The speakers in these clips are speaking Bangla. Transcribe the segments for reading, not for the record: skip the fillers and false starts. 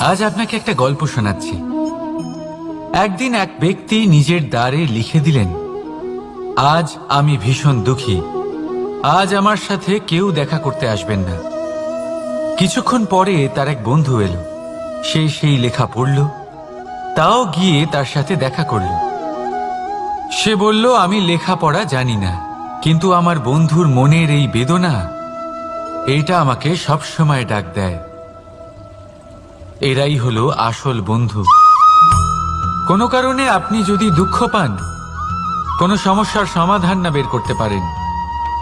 আজ আপনাকে একটা গল্প শোনাচ্ছি। একদিন এক ব্যক্তি নিজের দ্বারে লিখে দিলেন, আজ আমি ভীষণ দুঃখী, আজ আমার সাথে কেউ দেখা করতে আসবেন না। কিছুক্ষণ পরে তার এক বন্ধু এলো, সে সেই লেখা পড়ল, তাও গিয়ে তার সাথে দেখা করল। সে বলল, আমি লেখাপড়া জানি না, কিন্তু আমার বন্ধুর মনের এই বেদনা, এটা আমাকে সবসময় ডাক দেয়। এরাই হলো আসল বন্ধু। কোনো কারণে আপনি যদি দুঃখ পান, কোনো সমস্যার সমাধান না বের করতে পারেন,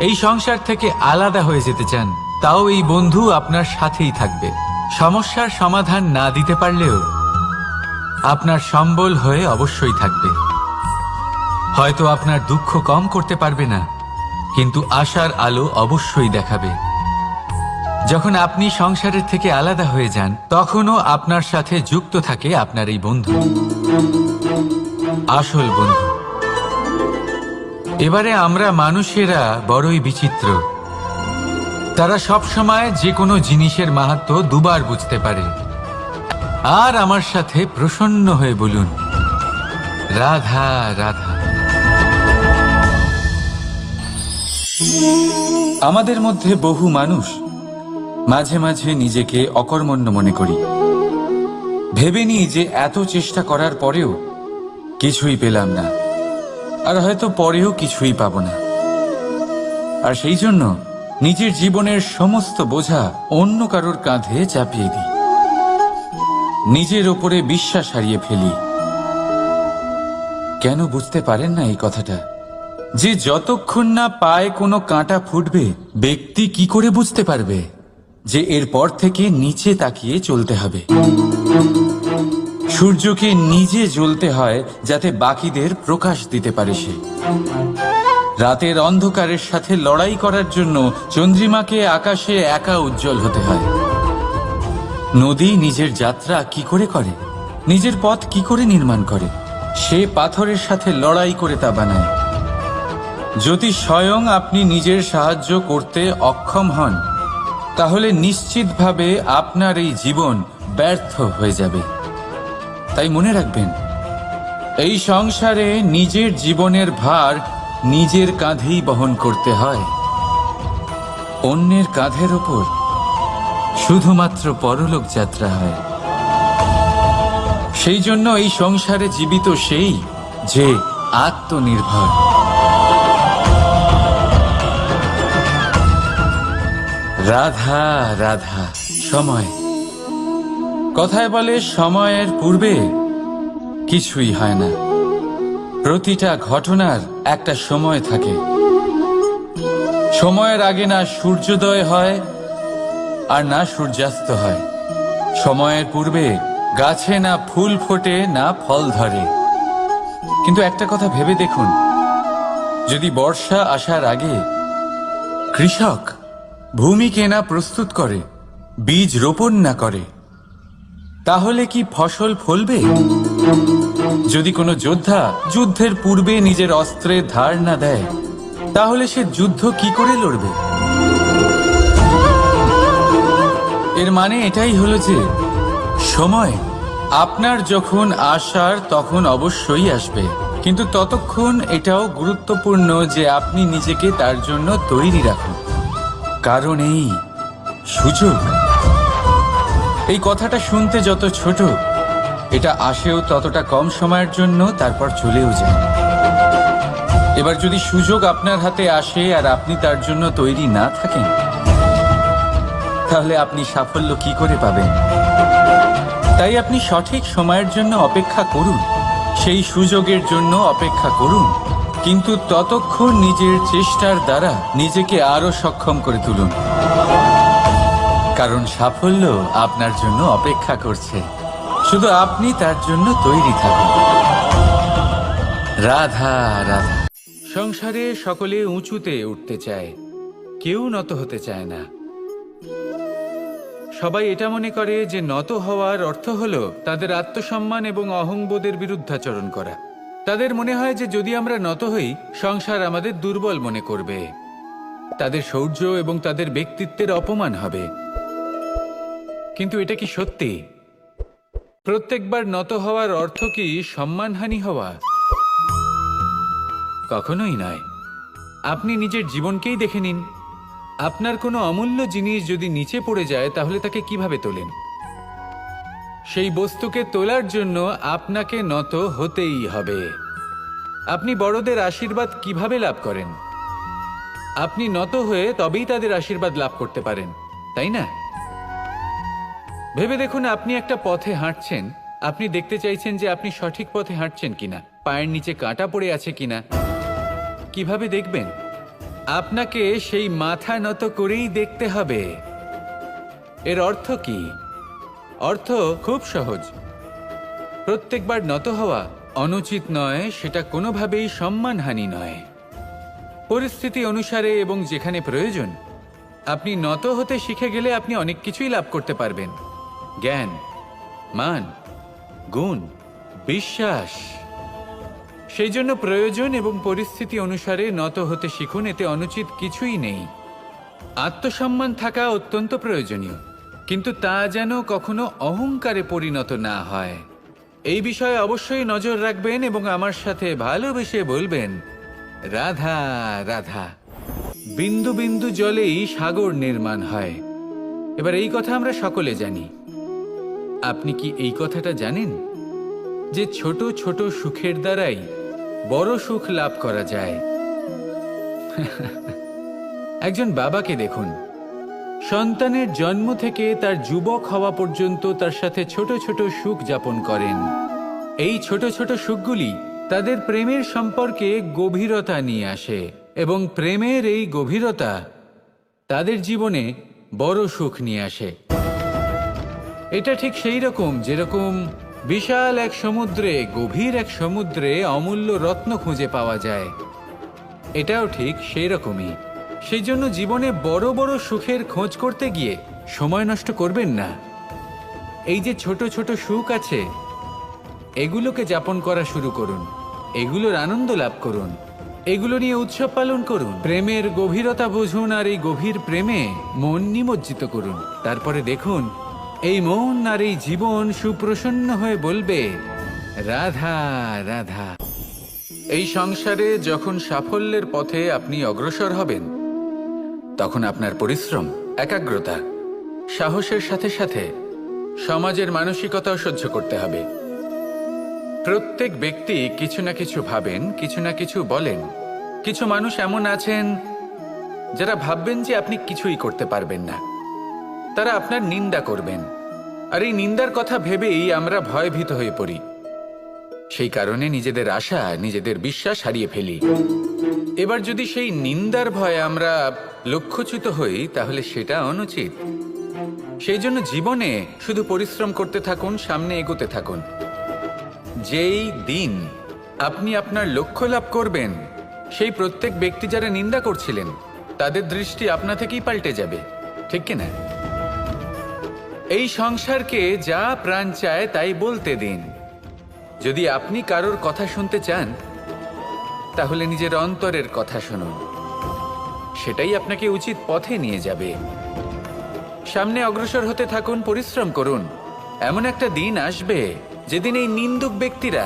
এই সংসার থেকে আলাদা হয়ে যেতে চান, তাও এই বন্ধু আপনার সাথেই থাকবে। সমস্যার সমাধান না দিতে পারলেও আপনার সম্বল হয়ে অবশ্যই থাকবে। হয়তো আপনার দুঃখ কম করতে পারবে না, কিন্তু আশার আলো অবশ্যই দেখাবে। যখন আপনি সংসারের থেকে আলাদা হয়ে যান, তখনও আপনার সাথে যুক্ত থাকে আপনার এই বন্ধু, আসল বন্ধু। এবারে আমরা মানুষেরা বড়ই বিচিত্র। তারা সব সময় যে কোনো জিনিসের মাহাত্ম্য দুবার বুঝতে পারে। আর আমার সাথে প্রসন্ন হয়ে বলুন, রাধা রাধা। আমাদের মধ্যে বহু মানুষ মাঝে মাঝে নিজেকে অকর্মণ্য মনে করি, ভেবে নিই যে এত চেষ্টা করার পরেও কিছুই পেলাম না, আর হয়তো পরেও কিছুই পাব না। আর সেই জন্য নিজের জীবনের সমস্ত বোঝা অন্য কারোর কাঁধে চাপিয়ে দিই, নিজের ওপরে বিশ্বাস হারিয়ে ফেলি। কেন বুঝতে পারেন না এই কথাটা? যে যতক্ষণ না পায়ে কোনো কাঁটা ফুটবে, ব্যক্তি কি করে বুঝতে পারবে যে এরপর থেকে নিচে তাকিয়ে চলতে হবে? সূর্যকে নিজে জ্বলতে হয় যাতে বাকিদের প্রকাশ দিতে পারে সে। রাতের অন্ধকারের সাথে লড়াই করার জন্য চন্দ্রিমাকে আকাশে একা উজ্জ্বল হতে হয়। নদী নিজের যাত্রা কি করে করে, নিজের পথ কি করে নির্মাণ করে? সে পাথরের সাথে লড়াই করে তা বানায়। যদি স্বয়ং আপনি নিজের সাহায্য করতে অক্ষম হন, তাহলে নিশ্চিতভাবে আপনার এই জীবন ব্যর্থ হয়ে যাবে। তাই মনে রাখবেন, এই সংসারে নিজের জীবনের ভার নিজের কাঁধেই বহন করতে হয়। অন্যের কাঁধের ওপর শুধুমাত্র পরলোক যাত্রা হয়। সেই জন্য এই সংসারে জীবিত সেই যে আত্মনির্ভর। রাধা রাধা। সময়, কথায় বলে সময়ের পূর্বে কিছুই হয় না। প্রতিটা ঘটনার একটা সময় থাকে। সময়ের আগে না সূর্যোদয় হয় আর না সূর্যাস্ত হয়। সময়ের পূর্বে গাছে না ফুল ফোটে না ফল ধরে। কিন্তু একটা কথা ভেবে দেখুন, যদি বর্ষা আসার আগে কৃষক ভূমিকে না প্রস্তুত করে, বীজ রোপণ না করে, তাহলে কি ফসল ফলবে? যদি কোনো যোদ্ধা যুদ্ধের পূর্বে নিজের অস্ত্রের ধার না দেয়, তাহলে সে যুদ্ধ কি করে লড়বে? এর মানে এটাই হলো যে সময় আপনার যখন আসার তখন অবশ্যই আসবে, কিন্তু ততক্ষণ এটাও গুরুত্বপূর্ণ যে আপনি নিজেকে তার জন্য তৈরি রাখুন। কারণ এই সুযোগ, এই কথাটা শুনতে যত ছোট, এটা আসেও ততটা কম সময়ের জন্য, তারপর চলেও যায়। এবার যদি সুযোগ আপনার হাতে আসে আর আপনি তার জন্য তৈরি না থাকেন, তাহলে আপনি সাফল্য কি করে পাবেন? তাই আপনি সঠিক সময়ের জন্য অপেক্ষা করুন, সেই সুযোগের জন্য অপেক্ষা করুন, কিন্তু ততক্ষণ নিজের চেষ্টার দ্বারা নিজেকে আরো সক্ষম করে তুলুন। কারণ সাফল্য আপনার জন্য অপেক্ষা করছে, শুধু আপনি তার জন্য তৈরি থাকুন। রাধা রাধা। সংসারে সকলে উঁচুতে উঠতে চায়, কেউ নত হতে চায় না। সবাই এটা মনে করে যে নত হওয়ার অর্থ হলো তাদের আত্মসম্মান এবং অহংবোধের বিরুদ্ধাচরণ করা। তাদের মনে হয় যে যদি আমরা নত হই, সংসার আমাদের দুর্বল মনে করবে, তাদের শৌর্য এবং তাদের ব্যক্তিত্বের অপমান হবে। কিন্তু এটা কি সত্যি? প্রত্যেকবার নত হওয়ার অর্থ কি সম্মানহানি হওয়া? কখনোই নয়। আপনি নিজের জীবনকেই দেখে নিন। আপনার কোনো অমূল্য জিনিস যদি নিচে পড়ে যায় তাহলে তাকে কিভাবে তোলেন? সেই বস্তুকে তোলার জন্য আপনাকে নত হতেই হবে। আপনি বড়দের আশীর্বাদ কিভাবে লাভ করেন? আপনি নত হয়ে তবেই তাদের আশীর্বাদ লাভ করতে পারেন, তাই না? ভেবে দেখুন, আপনি একটা পথে হাঁটছেন। আপনি দেখতে চাইছেন যে আপনি সঠিক পথে হাঁটছেন কিনা, পায়ের নিচে কাঁটা পড়ে আছে কিনা। কিভাবে দেখবেন? আপনাকে সেই মাথা নত করেই দেখতে হবে। এর অর্থ কি? অর্থ খুব সহজ। প্রত্যেকবার নত হওয়া অনুচিত নয়, সেটা কোনোভাবেই সম্মানহানি নয়। পরিস্থিতি অনুসারে এবং যেখানে প্রয়োজন আপনি নত হতে শিখে গেলে আপনি অনেক কিছুই লাভ করতে পারবেন। জ্ঞান, মান, গুণ, বিশ্বাস। সেই জন্য প্রয়োজন এবং পরিস্থিতি অনুসারে নত হতে শিখুন। এতে অনুচিত কিছুই নেই। আত্মসম্মান থাকা অত্যন্ত প্রয়োজনীয়, কিন্তু তা যেন কখনো অহংকারে পরিণত না হয়। এই বিষয়ে অবশ্যই নজর রাখবেন এবং আমার সাথে ভালোবেসে বলবেন, রাধা রাধা। বিন্দু বিন্দু জলেই সাগর নির্মাণ হয়। এবার এই কথা আমরা সকলে জানি। আপনি কি এই কথাটা জানেন যে ছোট ছোট সুখের দ্বারাই বড় সুখ লাভ করা যায়? একজন বাবাকে দেখুন, সন্তানের জন্ম থেকে তার যুবক হওয়া পর্যন্ত তার সাথে ছোট ছোট সুখ যাপন করেন। এই ছোট ছোট সুখগুলি তাদের প্রেমের সম্পর্কে গভীরতা নিয়ে আসে এবং প্রেমের এই গভীরতা তাদের জীবনে বড় সুখ নিয়ে আসে। এটা ঠিক সেই রকম যেরকম বিশাল এক সমুদ্রে, গভীর এক সমুদ্রে অমূল্য রত্ন খুঁজে পাওয়া যায়। এটাও ঠিক সেই রকমই। সেই জন্য জীবনে বড় বড় সুখের খোঁজ করতে গিয়ে সময় নষ্ট করবেন না। এই যে ছোট ছোট সুখ আছে, এগুলোকে যাপন করা শুরু করুন। এগুলোর আনন্দ লাভ করুন। এগুলো নিয়ে উৎসব পালন করুন। প্রেমের গভীরতা বুঝুন আর এই গভীর প্রেমে মন নিমজ্জিত করুন। তারপরে দেখুন, এই মন আর এই জীবন সুপ্রসন্ন হয়ে বলবে, রাধা রাধা। এই সংসারে যখন সাফল্যের পথে আপনি অগ্রসর হবেন, তখন আপনার পরিশ্রম, একাগ্রতা, সাহসের সাথে সাথে সমাজের মানসিকতাও সহ্য করতে হবে। প্রত্যেক ব্যক্তি কিছু না কিছু ভাবেন, কিছু না কিছু বলেন। কিছু মানুষ এমন আছেন যারা ভাববেন যে আপনি কিছুই করতে পারবেন না। তারা আপনার নিন্দা করবেন, আর এই নিন্দার কথা ভেবেই আমরা ভয়ভীত হয়ে পড়ি। সেই কারণে নিজেদের আশা, নিজেদের বিশ্বাস হারিয়ে ফেলি। এবার যদি সেই নিন্দার ভয়ে আমরা লক্ষ্যচ্যুত হই, তাহলে সেটা অনুচিত। সেই জন্য জীবনে শুধু পরিশ্রম করতে থাকুন, সামনে এগোতে থাকুন। যেই দিন আপনি আপনার লক্ষ্য লাভ করবেন, সেই প্রত্যেক ব্যক্তি যারা নিন্দা করছিলেন তাদের দৃষ্টি আপনা থেকেই পাল্টে যাবে, ঠিক কিনা? এই সংসারকে যা প্রাণ চায় তাই বলতে দিন। যদি আপনি কারোর কথা শুনতে চান, তাহলে নিজের অন্তরের কথা শুনুন। সেটাই আপনাকে উচিত পথে নিয়ে যাবে। সামনে অগ্রসর হতে থাকুন, পরিশ্রম করুন। এমন একটা দিন আসবে যেদিন এই নিন্দুক ব্যক্তিরা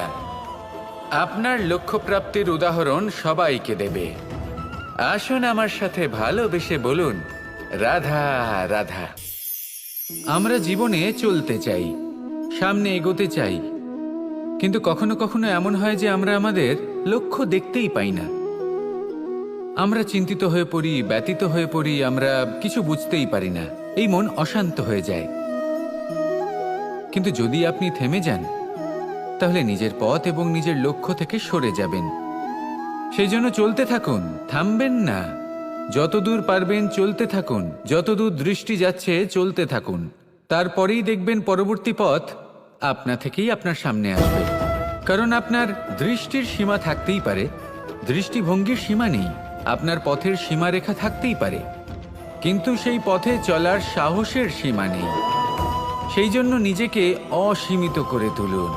আপনার লক্ষ্য প্রাপ্তির উদাহরণ সবাইকে দেবে। আসুন আমার সাথে ভালোবেসে বলুন, রাধা রাধা। আমরা জীবনে চলতে চাই, সামনে এগোতে চাই, কিন্তু কখনো কখনো এমন হয় যে আমরা আমাদের লক্ষ্য দেখতেই পাই না। আমরা চিন্তিত হয়ে পড়ি, ব্যতীত হয়ে পড়ি, আমরা কিছু বুঝতেই পারি না। এই মন অশান্ত হয়ে যায়। কিন্তু যদি আপনি থেমে যান, তাহলে নিজের পথ এবং নিজের লক্ষ্য থেকে সরে যাবেন। সেই জন্য চলতে থাকুন, থামবেন না। যতদূর পারবেন চলতে থাকুন, যতদূর দৃষ্টি যাচ্ছে চলতে থাকুন। তারপরেই দেখবেন পরবর্তী পথ আপনা থেকেই আপনার সামনে আসবে। কারণ আপনার দৃষ্টির সীমা থাকতেই পারে, দৃষ্টিভঙ্গির সীমা নেই। আপনার পথের সীমারেখা থাকতেই পারে, কিন্তু সেই পথে চলার সাহসের সীমা নেই। সেই জন্য নিজেকে অসীমিত করে তুলুন।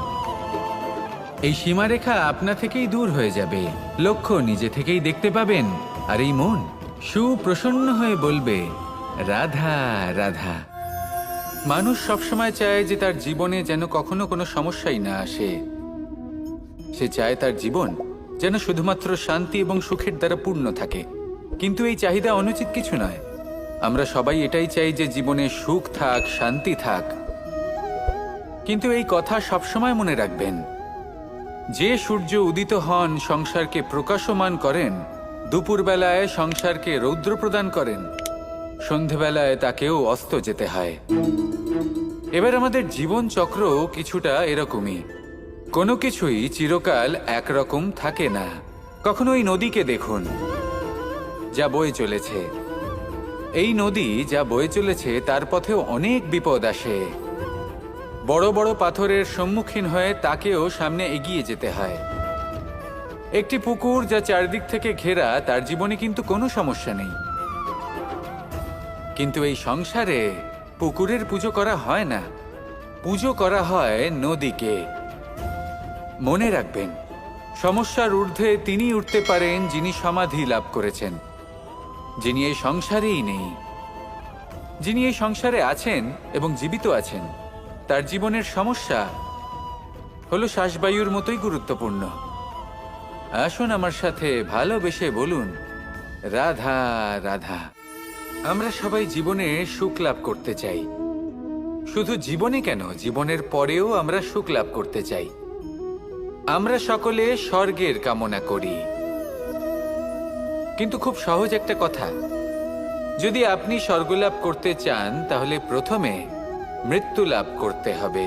এই সীমারেখা আপনা থেকেই দূর হয়ে যাবে, লক্ষ্য নিজে থেকেই দেখতে পাবেন, আর এই মন সুপ্রসন্ন হয়ে বলবে, রাধা রাধা। মানুষ সবসময় চায় যে তার জীবনে যেন কখনো কোনো সমস্যাই না আসে। সে চায় তার জীবন যেন শুধুমাত্র শান্তি এবং সুখের দ্বারা পূর্ণ থাকে। কিন্তু এই চাহিদা অনুচিত কিছু নয়। আমরা সবাই এটাই চাই যে জীবনে সুখ থাক, শান্তি থাক। কিন্তু এই কথা সবসময় মনে রাখবেন, যে সূর্য উদিত হন সংসারকে প্রকাশমান করেন, দুপুরবেলায় সংসারকে রৌদ্র প্রদান করেন, সন্ধেবেলায় তাকেও অস্ত যেতে হয়। এবার আমাদের জীবন চক্র কিছুটা এরকমই। কোনো কিছুই চিরকাল একরকম থাকে না। কখনো এই নদীকে দেখুন, যা বয়ে চলেছে। এই নদী যা বয়ে চলেছে তার পথেও অনেক বিপদ আসে। বড় বড় পাথরের সম্মুখীন হয়ে তাকেও সামনে এগিয়ে যেতে হয়। একটি পুকুর যা চারদিক থেকে ঘেরা, তার জীবনে কিন্তু কোনো সমস্যা নেই। কিন্তু এই সংসারে পুকুরের পুজো করা হয় না, পুজো করা হয় নদীকে। মনে রাখবেন, সমস্যার ঊর্ধ্বে তিনি উঠতে পারেন যিনি সমাধি লাভ করেছেন, যিনি এই সংসারেই নেই। যিনি এই সংসারে আছেন এবং জীবিত আছেন, তার জীবনের সমস্যা হলো শ্বাসবায়ুর মতোই গুরুত্বপূর্ণ। আসুন আমার সাথে ভালোবেসে বলুন, রাধা রাধা। আমরা সবাই জীবনে সুখ লাভ করতে চাই। শুধু জীবনে কেন, জীবনের পরেও আমরা সুখ লাভ করতে চাই। আমরা সকলে স্বর্গের কামনা করি। কিন্তু খুব সহজ একটা কথা, যদি আপনি স্বর্গ লাভ করতে চান তাহলে প্রথমে মৃত্যু লাভ করতে হবে।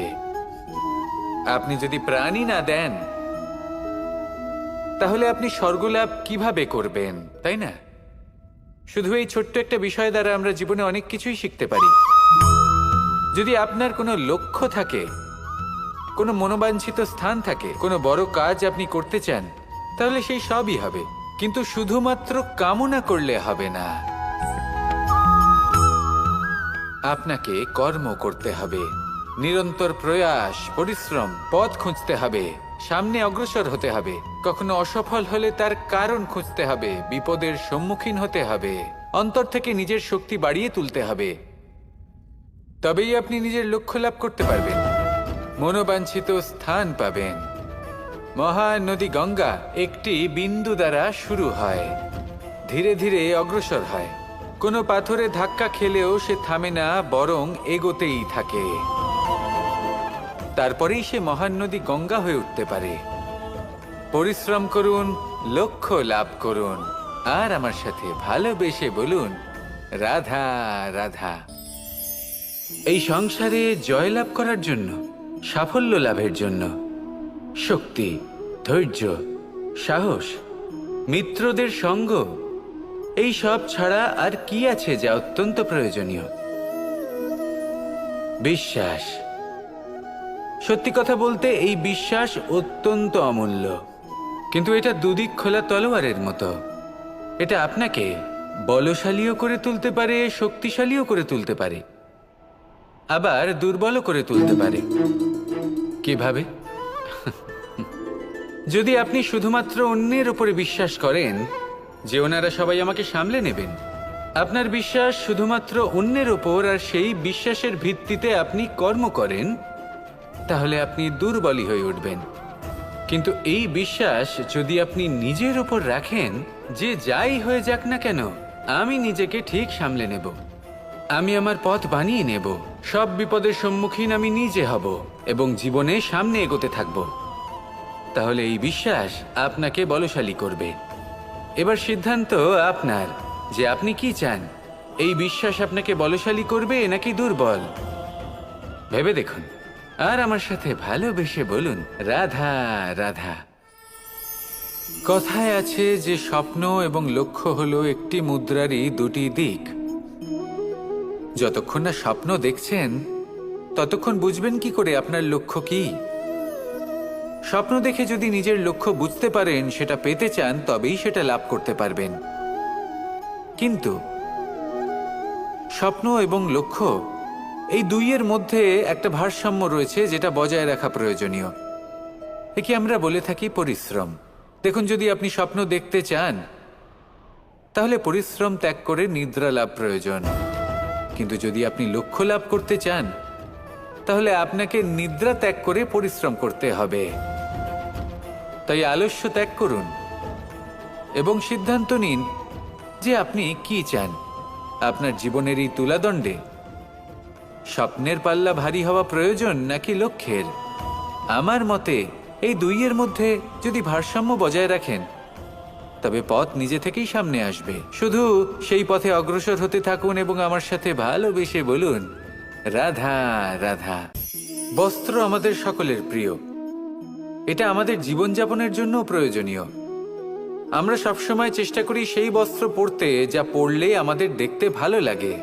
আপনি যদি প্রাণই না দেন তাহলে আপনি স্বর্গ লাভ কিভাবে করবেন, তাই না? শুধু এই ছোট্ট একটা বিষয় দ্বারা আমরা জীবনে অনেক কিছুই শিখতে পারি। যদি আপনার কোনো লক্ষ্য থাকে, কোনো মনোবাঞ্ছিত স্থান থাকে, কোনো বড় কাজ আপনি করতে চান, তাহলে সেই সবই হবে। কিন্তু শুধুমাত্র কামনা করলে হবে না, আপনাকে কর্ম করতে হবে, নিরন্তর প্রয়াস, পরিশ্রম, পথ খুঁজতে হবে, সামনে অগ্রসর হতে হবে। কখনো অসফল হলে তার কারণ খুঁজতে হবে, বিপদের সম্মুখীন হতে হবে, অন্তর থেকে নিজের শক্তি বাড়িয়ে তুলতে হবে। তবেই আপনি নিজের লক্ষ্য লাভ করতে পারবেন, মনোবাঞ্ছিত স্থান পাবেন। মহান নদী গঙ্গা একটি বিন্দু দ্বারা শুরু হয়, ধীরে ধীরে অগ্রসর হয়। কোনো পাথরে ধাক্কা খেলেও সে থামে না, বরং এগোতেই থাকে। তারপরেই সে মহান নদী গঙ্গা হয়ে উঠতে পারে। পরিশ্রম করুন, লক্ষ্য লাভ করুন, আর আমার সাথে ভালোবেসে বলুন, রাধা রাধা। এই সংসারে জয়লাভ করার জন্য, সাফল্য লাভের জন্য শক্তি, ধৈর্য, সাহস, মিত্রদের সঙ্গ, এই সব ছাড়া আর কি আছে যা অত্যন্ত প্রয়োজনীয়? বিশ্বাস। সত্যি কথা বলতে এই বিশ্বাস অত্যন্ত অমূল্য। কিন্তু এটা দুদিক খোলা তলোয়ারের মতো। এটা আপনাকে বলশালীও করে তুলতে পারে, শক্তিশালীও করে তুলতে পারে, আবার দুর্বলও করে তুলতে পারে। কিভাবে? যদি আপনি শুধুমাত্র অন্যের উপরে বিশ্বাস করেন যে ওনারা সবাই আমাকে সামলে নেবেন, আপনার বিশ্বাস শুধুমাত্র অন্যের ওপর, আর সেই বিশ্বাসের ভিত্তিতে আপনি কর্ম করেন, তাহলে আপনি দুর্বলই হয়ে উঠবেন। কিন্তু এই বিশ্বাস যদি আপনি নিজের ওপর রাখেন যে যাই হয়ে যাক না কেন, আমি নিজেকে ঠিক সামলে নেব, আমি আমার পথ বানিয়ে নেব, সব বিপদের সম্মুখীন আমি নিজে হব এবং জীবনে সামনে এগোতে থাকব, তাহলে এই বিশ্বাস আপনাকে বলশালী করবে। এবার সিদ্ধান্ত আপনার যে আপনি কি চান। এই বিশ্বাস আপনাকে বলশালী করবে নাকি দুর্বল, ভেবে দেখুন, আর আমার সাথে ভালোবেসে বলুন, রাধা রাধা। কথায় আছে যে স্বপ্ন এবং লক্ষ্য হলো একটি মুদ্রারই দুটি দিক। যতক্ষণ না স্বপ্ন দেখছেন ততক্ষণ বুঝবেন কি করে আপনার লক্ষ্য কি? স্বপ্ন দেখে যদি নিজের লক্ষ্য বুঝতে পারেন, সেটা পেতে চান, তবেই সেটা লাভ করতে পারবেন। কিন্তু স্বপ্ন এবং লক্ষ্য এই দুইয়ের মধ্যে একটা ভারসাম্য রয়েছে যেটা বজায় রাখা প্রয়োজনীয়। একে আমরা বলে থাকি পরিশ্রম। দেখুন, যদি আপনি স্বপ্ন দেখতে চান তাহলে পরিশ্রম ত্যাগ করে নিদ্রা লাভ প্রয়োজন। কিন্তু যদি আপনি লক্ষ্য লাভ করতে চান তাহলে আপনাকে নিদ্রা ত্যাগ করে পরিশ্রম করতে হবে। তাই আলস্য ত্যাগ করুন এবং সিদ্ধান্ত নিন যে আপনি কি চান। আপনার জীবনের এই তুলাদণ্ডে স্বপ্নের পাল্লা ভারী হওয়া প্রয়োজন নাকি লক্ষ্যের? আমার মতে এই দুইয়ের মধ্যে যদি ভারসাম্য বজায় রাখেন তবে পথ নিজে থেকেই সামনে আসবে। শুধু সেই পথে অগ্রসর হতে থাকুন এবং আমার সাথে ভালোবেসে বলুন, রাধা রাধা। বস্ত্র আমাদের সকলের প্রিয়, এটা আমাদের জীবনযাপনের জন্য প্রয়োজনীয়। আমরা সবসময় চেষ্টা করি সেই বস্ত্র পরতে যা পরলে আমাদের দেখতে ভালো লাগে।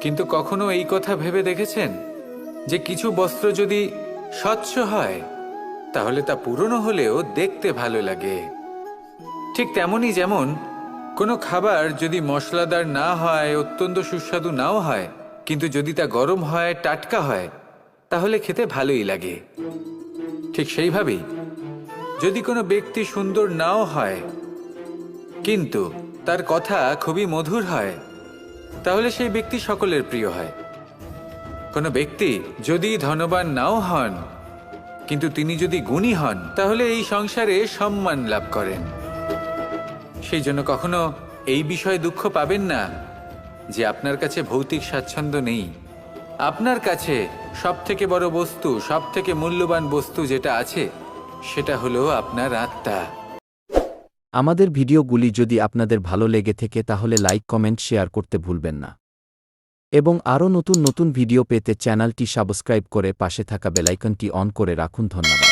কিন্তু কখনো এই কথা ভেবে দেখেছেন যে কিছু বস্ত্র যদি স্বচ্ছ হয় তাহলে তা পুরনো হলেও দেখতে ভালো লাগে? ঠিক তেমনই, যেমন কোনো খাবার যদি মশলাদার না হয়, অত্যন্ত সুস্বাদু নাও হয়, কিন্তু যদি তা গরম হয়, টাটকা হয়, তাহলে খেতে ভালোই লাগে। ঠিক সেইভাবেই যদি কোনো ব্যক্তি সুন্দর নাও হয় কিন্তু তার কথা খুবই মধুর হয়, তাহলে সেই ব্যক্তি সকলের প্রিয় হয়। কোনো ব্যক্তি যদি ধনবান নাও হন কিন্তু তিনি যদি গুণী হন, তাহলে এই সংসারে সম্মান লাভ করেন। সেই জন্য কখনো এই বিষয়ে দুঃখ পাবেন না যে আপনার কাছে ভৌতিক স্বাচ্ছন্দ্য নেই। আপনার কাছে সবথেকে বড় বস্তু, সবথেকে মূল্যবান বস্তু যেটা আছে সেটা হলো আপনার আত্মা। আমাদের ভিডিওগুলি যদি আপনাদের ভালো লেগে থাকে তাহলে লাইক, কমেন্ট, শেয়ার করতে ভুলবেন না এবং আরও নতুন নতুন ভিডিও পেতে চ্যানেলটি সাবস্ক্রাইব করে পাশে থাকা বেল আইকনটি অন করে রাখুন। ধন্যবাদ।